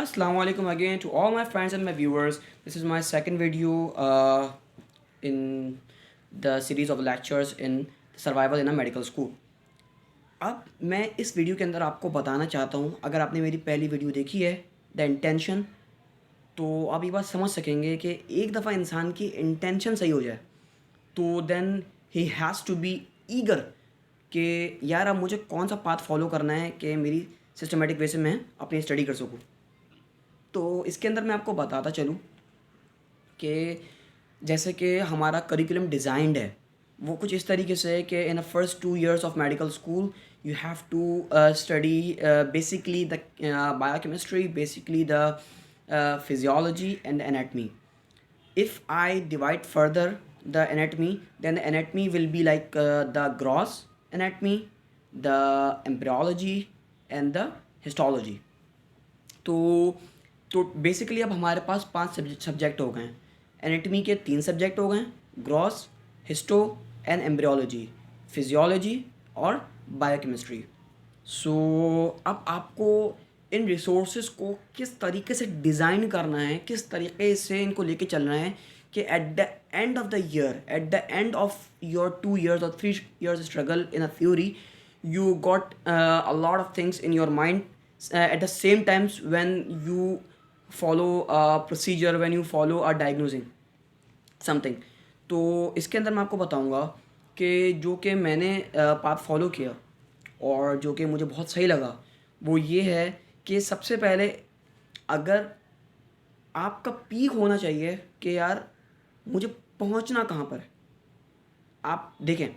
Assalamu alaikum again to all my friends and my viewers. This is my second video in the series of lectures in survival in a medical school. अब मैं इस video के अंदर आपको बताना चाहता हूँ, अगर आपने मेरी पहली वीडियो देखी है द इंटेंशन, तो आप ये बात समझ सकेंगे कि एक दफ़ा इंसान की इंटेंशन सही हो जाए तो then he has to be eager कि यार अब मुझे कौन सा पाथ फॉलो करना है कि मेरी सिस्टमेटिक वे से मैं अपनी स्टडी कर सकूँ। तो इसके अंदर मैं आपको बताता चलूँ कि जैसे कि हमारा करिकुलम डिज़ाइंड है वो कुछ इस तरीके से है कि in the first 2 years of medical school you have to study basically the biochemistry, basically the physiology and anatomy. If I divide further the anatomy, then the anatomy will be like the gross anatomy, the embryology and the histology. तो basically अब हमारे पास 5 subject हो गए. Anatomy के 3 subject हो गए, gross, histo and embryology, physiology और biochemistry. सो अब आपको इन रिसोर्सेज को किस तरीके से डिज़ाइन करना है, किस तरीके से इनको लेके चलना है कि at the end of the year, at the end of your 2 years or 3 years struggle in a theory, you got a lot of things in your mind at the same times when you follow a procedure, when you follow a diagnosing something. तो इसके अंदर मैं आपको बताऊंगा कि जो कि मैंने पाथ फॉलो किया और जो कि मुझे बहुत सही लगा वो ये है कि सबसे पहले अगर आपका पीक होना चाहिए कि यार मुझे पहुंचना कहाँ पर है. आप देखें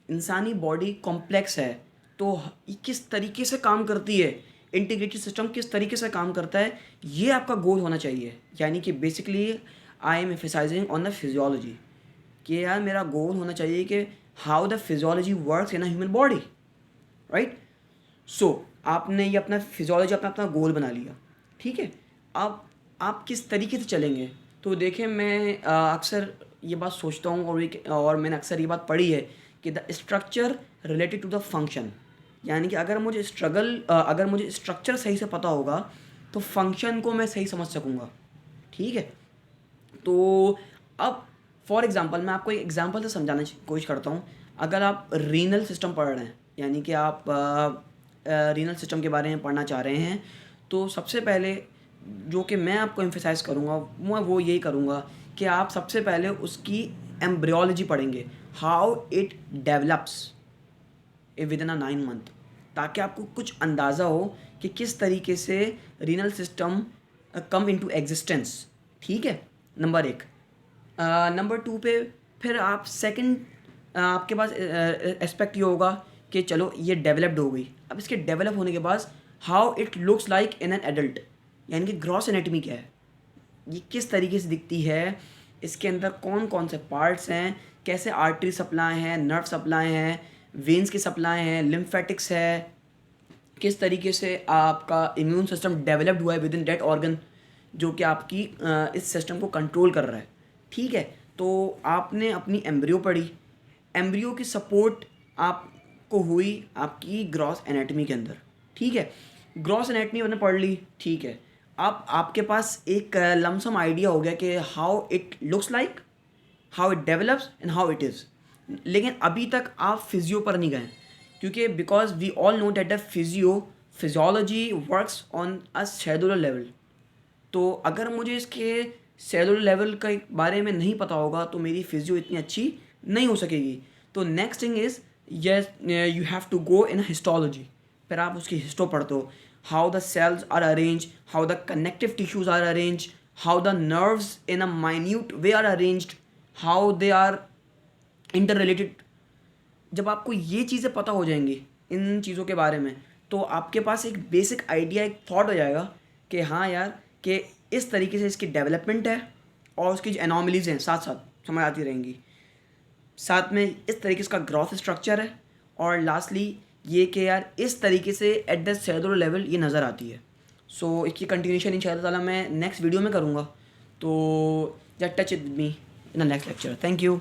इंसानी बॉडी कॉम्प्लेक्स है तो ये किस तरीके से काम करती है, इंटीग्रेटेड सिस्टम किस तरीके से काम करता है, ये आपका गोल होना चाहिए. यानी कि basically I am emphasising on the physiology कि यार मेरा गोल होना चाहिए कि how the physiology works in a human body, right. So आपने ये अपना फिजियोलॉजी अपना गोल बना लिया, ठीक है. अब आप किस तरीके से चलेंगे. तो देखें मैं अक्सर ये बात सोचता हूँ और मैंने अक्सर ये बात पढ़ी है कि the structure related to the function. यानी कि अगर मुझे स्ट्रक्चर सही से पता होगा तो फंक्शन को मैं सही समझ सकूँगा, ठीक है. तो अब फॉर एग्ज़ाम्पल मैं आपको एक एग्जांपल से समझाने की कोशिश करता हूँ. अगर आप रीनल सिस्टम पढ़ रहे हैं, यानी कि आप रीनल सिस्टम के बारे में पढ़ना चाह रहे हैं, तो सबसे पहले जो कि मैं आपको एम्फसाइज़ करूँगा मैं वो यही करूँगा कि आप सबसे पहले उसकी एम्ब्रियोलॉजी पढ़ेंगे, how it develops with in a 9 month, ताकि आपको कुछ अंदाज़ा हो कि किस तरीके से renal system come into existence, ठीक है. नंबर 1. नंबर 2 पे फिर आप सेकंड आपके पास एस्पेक्ट ये होगा कि चलो ये डेवलप्ड हो गई. अब इसके डेवलप होने के बाद how it looks like in an adult, यानी कि ग्रॉस एनाटमी क्या है, ये किस तरीके से दिखती है, इसके अंदर कौन कौन से पार्ट्स हैं, कैसे आर्टरी सप्लाई हैं, नर्व सप्लाई हैं, वेन्स की सप्लाई हैं, लिम्फेटिक्स है, किस तरीके से आपका इम्यून सिस्टम डेवलप्ड हुआ है विद इन डेट ऑर्गन जो कि आपकी इस सिस्टम को कंट्रोल कर रहा है, ठीक है. तो आपने अपनी एम्ब्रियो पढ़ी, एम्ब्रियो की सपोर्ट आपको हुई आपकी ग्रॉस एनाटमी के अंदर, ठीक है. ग्रॉस एनाटमी आपने पढ़ ली, ठीक है. अब आपके पास एक लमसम आइडिया हो गया कि how it looks like, how it develops and how it is. लेकिन अभी तक आप फिजियो पर नहीं गए क्योंकि because we all know that the physiology works on a cellular level. तो अगर मुझे इसके सेलुलर लेवल के बारे में नहीं पता होगा तो मेरी फिजियो इतनी अच्छी नहीं हो सकेगी. तो next thing is yes you have to go in histology. फिर आप उसकी हिस्टो पढ़ते हो, how the cells are arrange, how the connective tissues are arrange, how the nerves in a minute way are arranged, how they are interrelated. जब आपको ये चीज़ें पता हो जाएंगी इन चीज़ों के बारे में तो आपके पास एक बेसिक आइडिया, एक थॉट हो जाएगा कि हाँ यार कि इस तरीके से इसकी डेवलपमेंट है और उसकी जो एनॉमलीज हैं साथ साथ समझ आती रहेंगी. साथ में इस तरीके से इसका ग्रोथ स्ट्रक्चर है और लास्टली ये कि यार इस तरीके से एट द सेलुलर लेवल ये नज़र आती है. सो इसकी कंटिन्यूशन इंशाल्लाह ताला मैं नेक्स्ट वीडियो में करूँगा. तो just touch with me in the next lecture. Thank you.